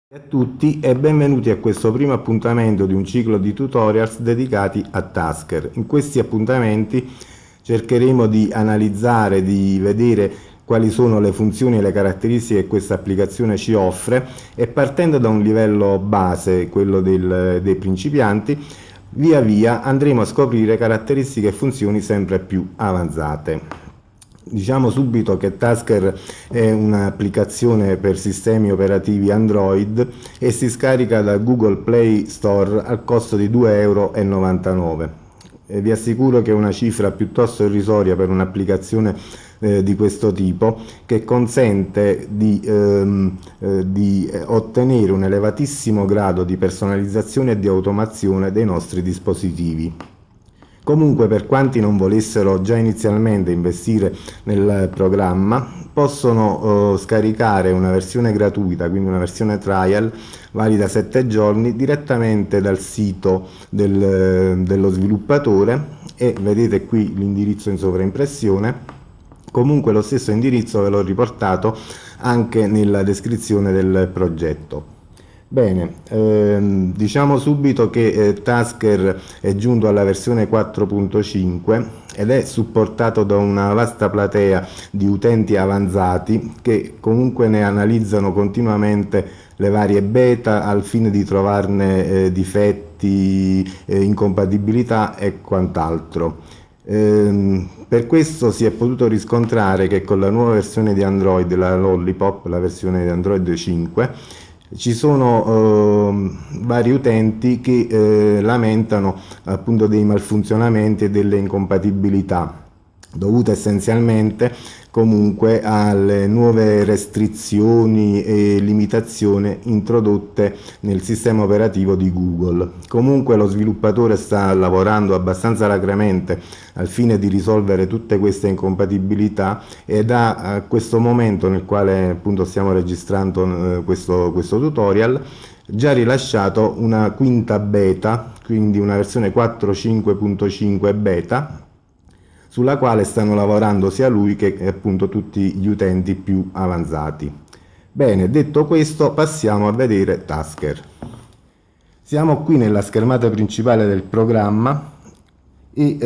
A tutti e benvenuti a questo primo appuntamento di un ciclo di tutorials dedicati a Tasker. In questi appuntamenti cercheremo di analizzare, di vedere quali sono le funzioni e le caratteristiche che questa applicazione ci offre e partendo da un livello base, quello dei principianti, via via andremo a scoprire caratteristiche e funzioni sempre più avanzate. Diciamo subito che Tasker è un'applicazione per sistemi operativi Android e si scarica da Google Play Store al costo di 2,99 €. Vi assicuro che è una cifra piuttosto irrisoria per un'applicazione di questo tipo, che consente di ottenere un elevatissimo grado di personalizzazione e di automazione dei nostri dispositivi. Comunque, per quanti non volessero già inizialmente investire nel programma, possono scaricare una versione gratuita, quindi una versione trial valida 7 giorni, direttamente dal sito dello sviluppatore, e vedete qui l'indirizzo in sovraimpressione. Comunque lo stesso indirizzo ve l'ho riportato anche nella descrizione del progetto. Bene, diciamo subito che Tasker è giunto alla versione 4.5 ed è supportato da una vasta platea di utenti avanzati che comunque ne analizzano continuamente le varie beta al fine di trovarne difetti, incompatibilità e quant'altro. Per questo si è potuto riscontrare che con la nuova versione di Android, la Lollipop, la versione di Android 5, ci sono vari utenti che lamentano appunto dei malfunzionamenti e delle incompatibilità dovute essenzialmente comunque alle nuove restrizioni e limitazioni introdotte nel sistema operativo di Google. Comunque lo sviluppatore sta lavorando abbastanza alacremente al fine di risolvere tutte queste incompatibilità ed a questo momento nel quale appunto stiamo registrando questo tutorial già rilasciato una quinta beta, quindi una versione 4.5.5 beta, sulla quale stanno lavorando sia lui che appunto tutti gli utenti più avanzati. Bene, detto questo, passiamo a vedere Tasker. Siamo qui nella schermata principale del programma e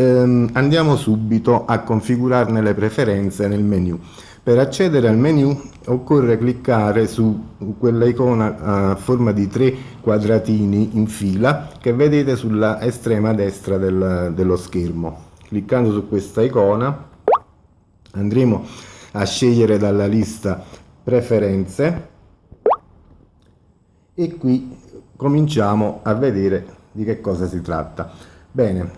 andiamo subito a configurarne le preferenze nel menu. Per accedere al menu occorre cliccare su quella icona a forma di 3 quadratini in fila che vedete sulla estrema destra dello schermo. Cliccando su questa icona andremo a scegliere dalla lista preferenze e qui cominciamo a vedere di che cosa si tratta. Bene,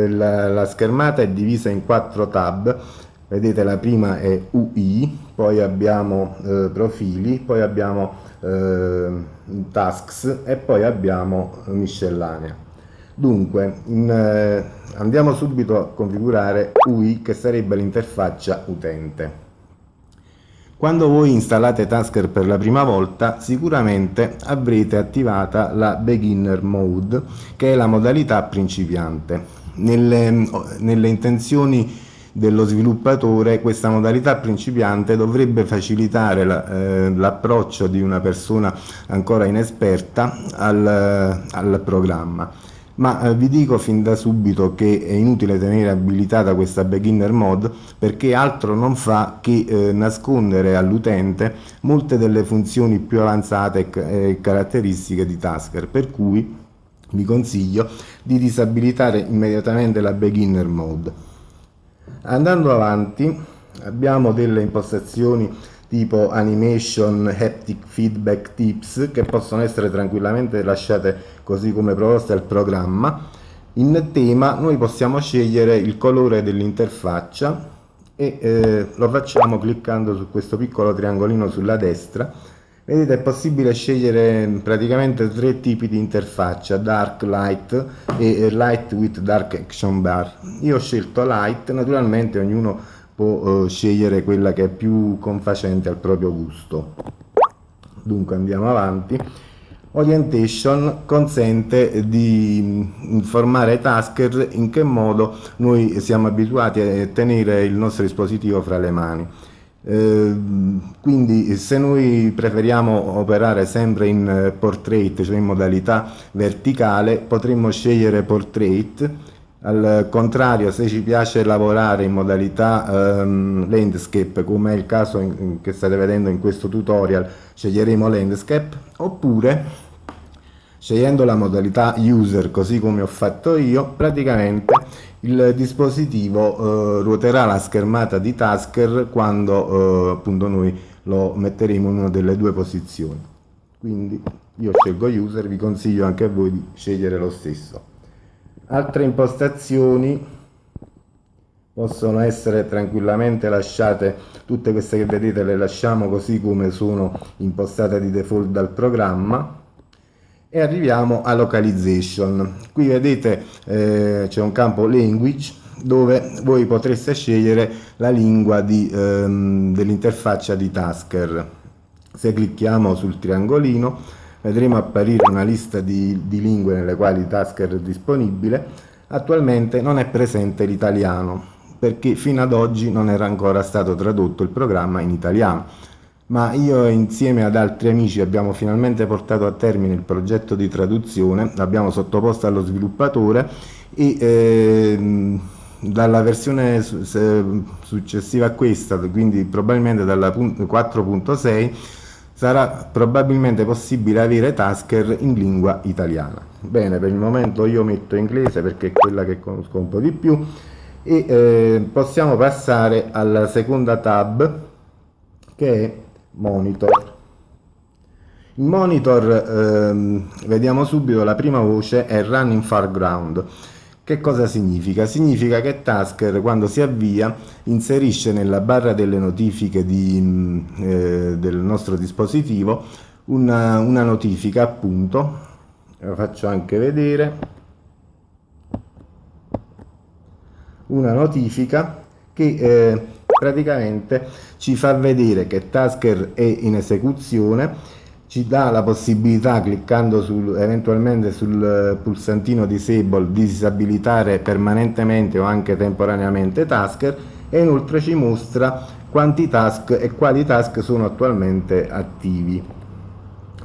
la schermata è divisa in 4 tab. Vedete, la prima è UI, poi abbiamo profili, poi abbiamo tasks e poi abbiamo miscellanea. Dunque, andiamo subito a configurare UI, che sarebbe l'interfaccia utente. Quando voi installate Tasker per la prima volta, sicuramente avrete attivata la Beginner Mode, che è la modalità principiante. Nelle intenzioni dello sviluppatore, questa modalità principiante dovrebbe facilitare l'approccio di una persona ancora inesperta al programma. Ma vi dico fin da subito che è inutile tenere abilitata questa beginner mode, perché altro non fa che nascondere all'utente molte delle funzioni più avanzate e caratteristiche di Tasker, per cui vi consiglio di disabilitare immediatamente la beginner mode. Andando avanti abbiamo delle impostazioni tipo animation, haptic feedback, tips, che possono essere tranquillamente lasciate così come proposte al programma. In tema noi possiamo scegliere il colore dell'interfaccia e lo facciamo cliccando su questo piccolo triangolino sulla destra. Vedete, è possibile scegliere praticamente 3 tipi di interfaccia: dark, light e light with dark action bar. Io ho scelto light, naturalmente ognuno può scegliere quella che è più confacente al proprio gusto. Dunque andiamo avanti. Orientation consente di informare i tasker in che modo noi siamo abituati a tenere il nostro dispositivo fra le mani. Quindi se noi preferiamo operare sempre in portrait, cioè in modalità verticale, potremmo scegliere portrait. Al contrario, se ci piace lavorare in modalità landscape, come è il caso che state vedendo in questo tutorial, sceglieremo landscape, oppure scegliendo la modalità user, così come ho fatto io, praticamente il dispositivo ruoterà la schermata di Tasker quando appunto noi lo metteremo in una delle due posizioni. Quindi io scelgo user, vi consiglio anche a voi di scegliere lo stesso. Altre impostazioni possono essere tranquillamente lasciate, tutte queste che vedete le lasciamo così come sono impostate di default dal programma. E arriviamo a localization. Qui vedete c'è un campo language dove voi potreste scegliere la lingua dell'interfaccia di Tasker. Se clicchiamo sul triangolino vedremo apparire una lista di lingue nelle quali Tasker è disponibile. Attualmente non è presente l'italiano perché fino ad oggi non era ancora stato tradotto il programma in italiano, ma io insieme ad altri amici abbiamo finalmente portato a termine il progetto di traduzione, l'abbiamo sottoposto allo sviluppatore e dalla versione successiva a questa, quindi probabilmente dalla 4.6, sarà probabilmente possibile avere Tasker in lingua italiana. Bene, per il momento io metto inglese perché è quella che conosco un po' di più e possiamo passare alla seconda tab, che è Monitor. In Monitor vediamo subito la prima voce è Run in Foreground. Che cosa significa? Significa che Tasker, quando si avvia, inserisce nella barra delle notifiche del nostro dispositivo una notifica, appunto, la faccio anche vedere, una notifica che praticamente ci fa vedere che Tasker è in esecuzione, ci dà la possibilità, cliccando eventualmente sul pulsantino disable, di disabilitare permanentemente o anche temporaneamente Tasker, e inoltre ci mostra quanti task e quali task sono attualmente attivi.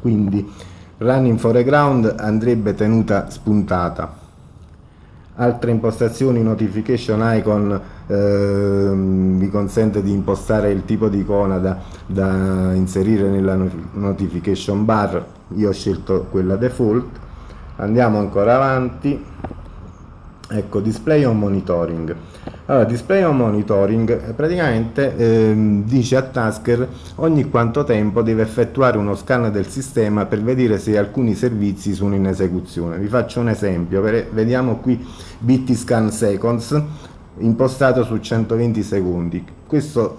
Quindi Running Foreground andrebbe tenuta spuntata. Altre impostazioni, notification icon, vi consente di impostare il tipo di icona da inserire nella notification bar. Io ho scelto quella default. Andiamo ancora avanti. Ecco, display on monitoring. Allora, display on monitoring praticamente dice a Tasker ogni quanto tempo deve effettuare uno scan del sistema per vedere se alcuni servizi sono in esecuzione. Vi faccio un esempio, vediamo qui bit scan seconds impostato su 120 secondi. Questo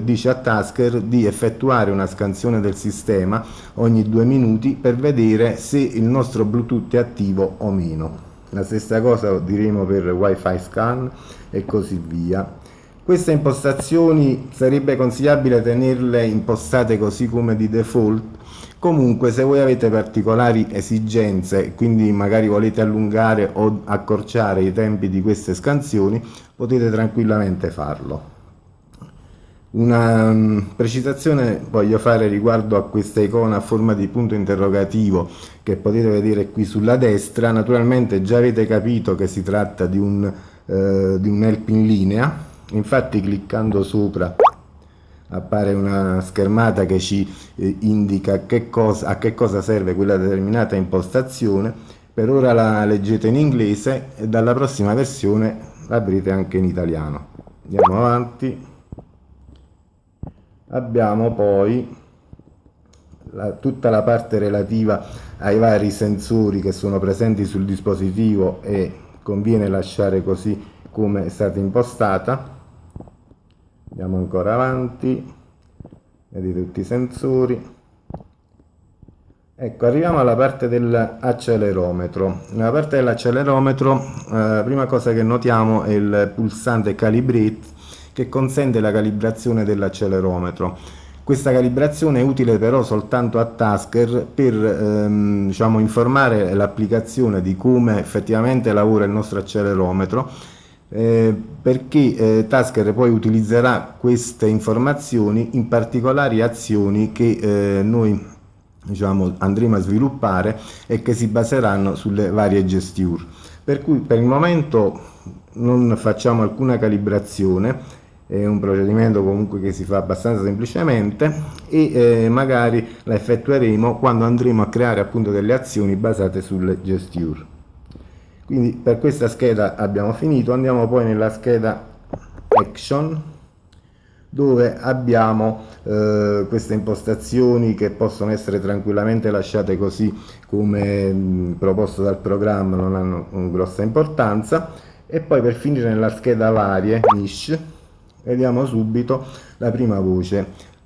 dice a Tasker di effettuare una scansione del sistema ogni 2 minuti per vedere se il nostro Bluetooth è attivo o meno. La stessa cosa diremo per Wi-Fi scan e così via. Queste impostazioni sarebbe consigliabile tenerle impostate così come di default. Comunque, se voi avete particolari esigenze, quindi magari volete allungare o accorciare i tempi di queste scansioni, potete tranquillamente farlo. Una precisazione voglio fare riguardo a questa icona a forma di punto interrogativo che potete vedere qui sulla destra. Naturalmente già avete capito che si tratta di un help in linea, infatti cliccando sopra appare una schermata che ci indica a che cosa serve quella determinata impostazione. Per ora la leggete in inglese e dalla prossima versione l'avrete anche in italiano. Andiamo avanti. Abbiamo poi tutta la parte relativa ai vari sensori che sono presenti sul dispositivo e conviene lasciare così come è stata impostata. Andiamo ancora avanti, vedete tutti i sensori. Ecco, arriviamo alla parte dell'accelerometro. Nella parte dell'accelerometro la prima cosa che notiamo è il pulsante calibrate, che consente la calibrazione dell'accelerometro. Questa calibrazione è utile però soltanto a Tasker per diciamo, informare l'applicazione di come effettivamente lavora il nostro accelerometro, perché Tasker poi utilizzerà queste informazioni in particolari azioni che noi diciamo, andremo a sviluppare e che si baseranno sulle varie gesture. Per cui per il momento non facciamo alcuna calibrazione, è un procedimento comunque che si fa abbastanza semplicemente e magari la effettueremo quando andremo a creare appunto delle azioni basate sulle gesture. Quindi per questa scheda abbiamo finito, andiamo poi nella scheda Action, dove abbiamo queste impostazioni che possono essere tranquillamente lasciate così come proposto dal programma, non hanno una grossa importanza. E poi per finire nella scheda Varie, Niche, vediamo subito la prima voce.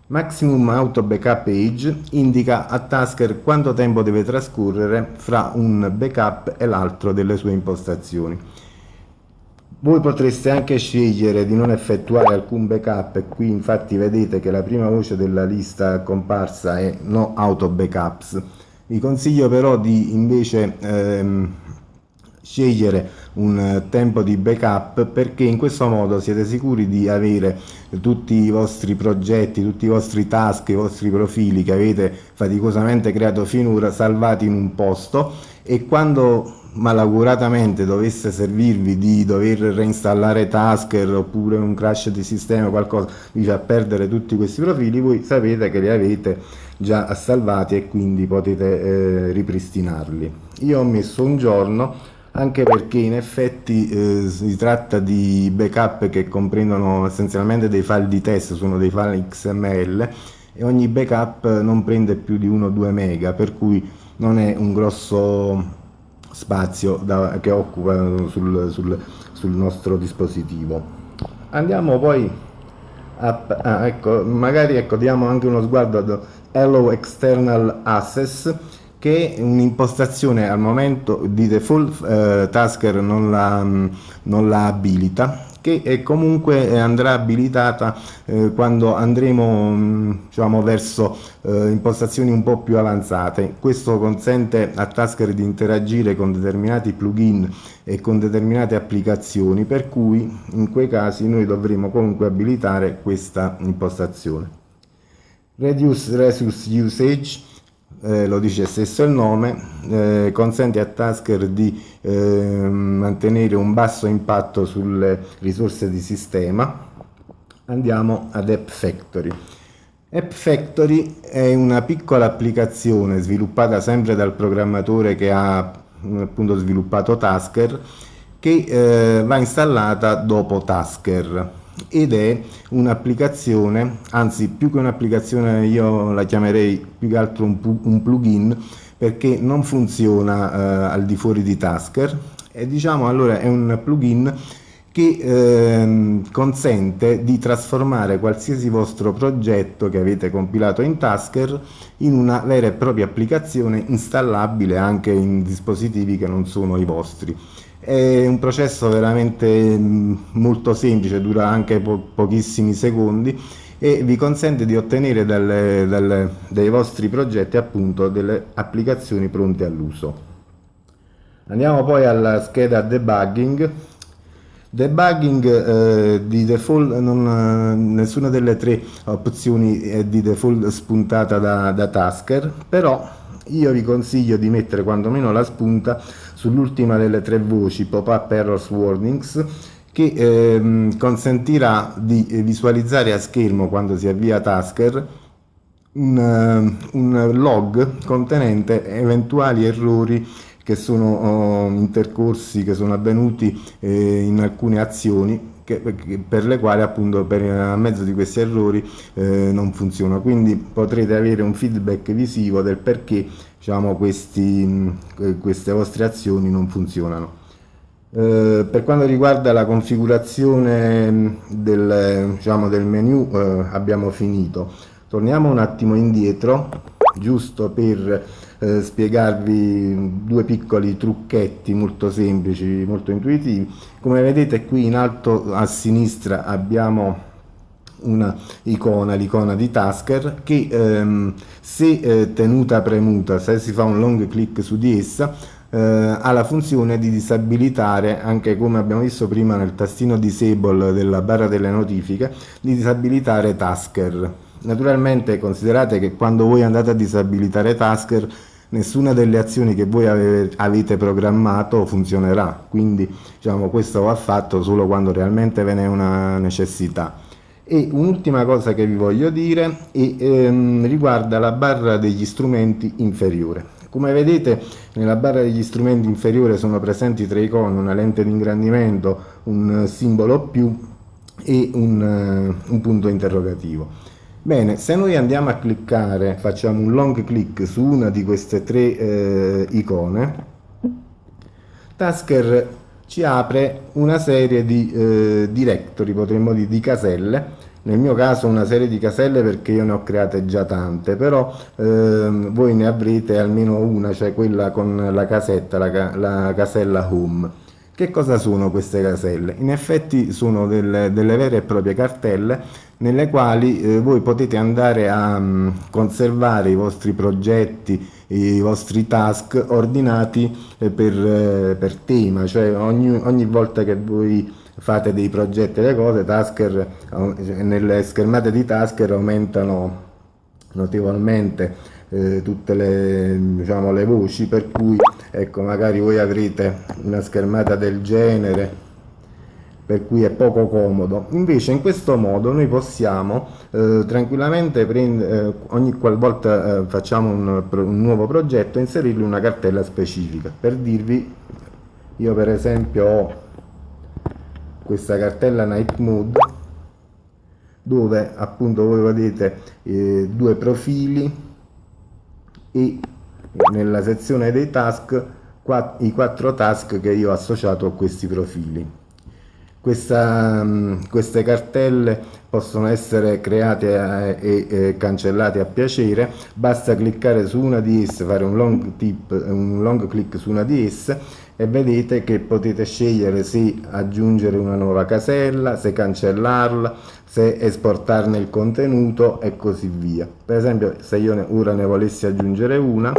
Maximum Auto Backup Age indica a Tasker quanto tempo deve trascorrere fra un backup e l'altro delle sue impostazioni. Voi potreste anche scegliere di non effettuare alcun backup, e qui infatti vedete che la prima voce della lista comparsa è No Auto Backups. Vi consiglio però di invece scegliere un tempo di backup, perché in questo modo siete sicuri di avere tutti i vostri progetti, tutti i vostri task, i vostri profili che avete faticosamente creato finora salvati in un posto, e quando malauguratamente dovesse servirvi di dover reinstallare Tasker oppure un crash di sistema o qualcosa vi fa perdere tutti questi profili, voi sapete che li avete già salvati e quindi potete ripristinarli. Io ho messo un giorno, anche perché in effetti si tratta di backup che comprendono essenzialmente dei file di testo, sono dei file XML, e ogni backup non prende più di 1-2 mega, per cui non è un grosso spazio che occupa sul nostro dispositivo. Andiamo poi ecco, magari diamo anche uno sguardo ad Allow External Access, che è un'impostazione al momento di default Tasker non la abilita, che comunque andrà abilitata quando andremo diciamo, verso impostazioni un po' più avanzate. Questo consente a Tasker di interagire con determinati plugin e con determinate applicazioni, per cui in quei casi noi dovremo comunque abilitare questa impostazione. Reduce Resource Usage, lo dice stesso il nome, consente a Tasker di mantenere un basso impatto sulle risorse di sistema. Andiamo ad App Factory. App Factory è una piccola applicazione sviluppata sempre dal programmatore che ha appunto sviluppato Tasker, che va installata dopo Tasker, ed è un'applicazione, anzi più che un'applicazione io la chiamerei più che altro un plugin, perché non funziona al di fuori di Tasker, e diciamo allora è un plugin che consente di trasformare qualsiasi vostro progetto che avete compilato in Tasker in una vera e propria applicazione installabile anche in dispositivi che non sono i vostri. È un processo veramente molto semplice, dura anche pochissimi secondi e vi consente di ottenere dai vostri progetti appunto delle applicazioni pronte all'uso. Andiamo poi alla scheda debugging. Debugging di default nessuna delle tre opzioni è di default spuntata da Tasker, però io vi consiglio di mettere quantomeno la spunta sull'ultima delle tre voci Pop-up Errors Warnings, che consentirà di visualizzare a schermo, quando si avvia Tasker, un log contenente eventuali errori che sono intercorsi, che sono avvenuti in alcune azioni per le quali appunto a mezzo di questi errori non funziona. Quindi potrete avere un feedback visivo del perché diciamo queste vostre azioni non funzionano. Per quanto riguarda la configurazione del menu abbiamo finito. Torniamo un attimo indietro giusto per spiegarvi due piccoli trucchetti molto semplici, molto intuitivi. Come vedete qui in alto a sinistra abbiamo una icona, l'icona di Tasker, che se tenuta premuta, se si fa un long click su di essa, ha la funzione di disabilitare, anche come abbiamo visto prima nel tastino disable della barra delle notifiche, di disabilitare Tasker. Naturalmente considerate che quando voi andate a disabilitare Tasker, nessuna delle azioni che voi avete programmato funzionerà, quindi diciamo questo va fatto solo quando realmente ve ne è una necessità. E un'ultima cosa che vi voglio dire riguarda la barra degli strumenti inferiore. Come vedete, nella barra degli strumenti inferiore sono presenti tre icone: una lente di ingrandimento, un simbolo più e un punto interrogativo. Bene, se noi andiamo a cliccare, facciamo un long click su una di queste tre icone, Tasker ci apre una serie di directory, potremmo dire di caselle. Nel mio caso una serie di caselle perché io ne ho create già tante, però voi ne avrete almeno una, cioè quella con la casetta, la casella home. Che cosa sono queste caselle? In effetti sono delle vere e proprie cartelle nelle quali voi potete andare a conservare i vostri progetti, i vostri task ordinati per tema, cioè ogni volta che voi fate dei progetti e le cose, Tasker, nelle schermate di Tasker aumentano notevolmente tutte le, diciamo, le voci, per cui ecco, magari voi avrete una schermata del genere, per cui è poco comodo. Invece in questo modo noi possiamo tranquillamente ogni qualvolta facciamo un nuovo progetto, inserirlo in una cartella specifica. Per dirvi, io per esempio ho questa cartella Night Mode, dove appunto voi vedete due profili e nella sezione dei task i 4 task che io ho associato a questi profili. Queste cartelle possono essere create e cancellate a piacere, basta cliccare su una di esse, fare un long click su una di esse e vedete che potete scegliere se aggiungere una nuova casella, se cancellarla, se esportarne il contenuto e così via. Per esempio, se io ora ne volessi aggiungere una,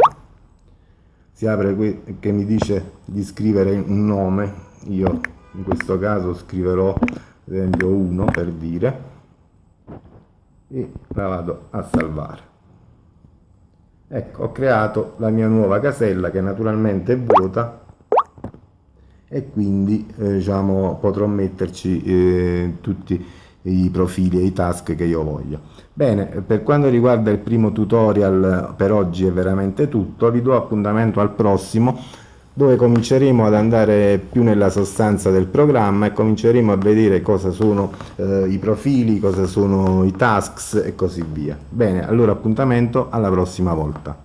si apre qui che mi dice di scrivere un nome. Io in questo caso scriverò ad esempio 1 per dire, e la vado a salvare. Ecco, ho creato la mia nuova casella che naturalmente è vuota e quindi diciamo, potrò metterci tutti i profili e i task che io voglio. Bene, per quanto riguarda il primo tutorial per oggi è veramente tutto, vi do appuntamento al prossimo, dove cominceremo ad andare più nella sostanza del programma e cominceremo a vedere cosa sono i profili, cosa sono i tasks e così via. Bene, allora appuntamento alla prossima volta.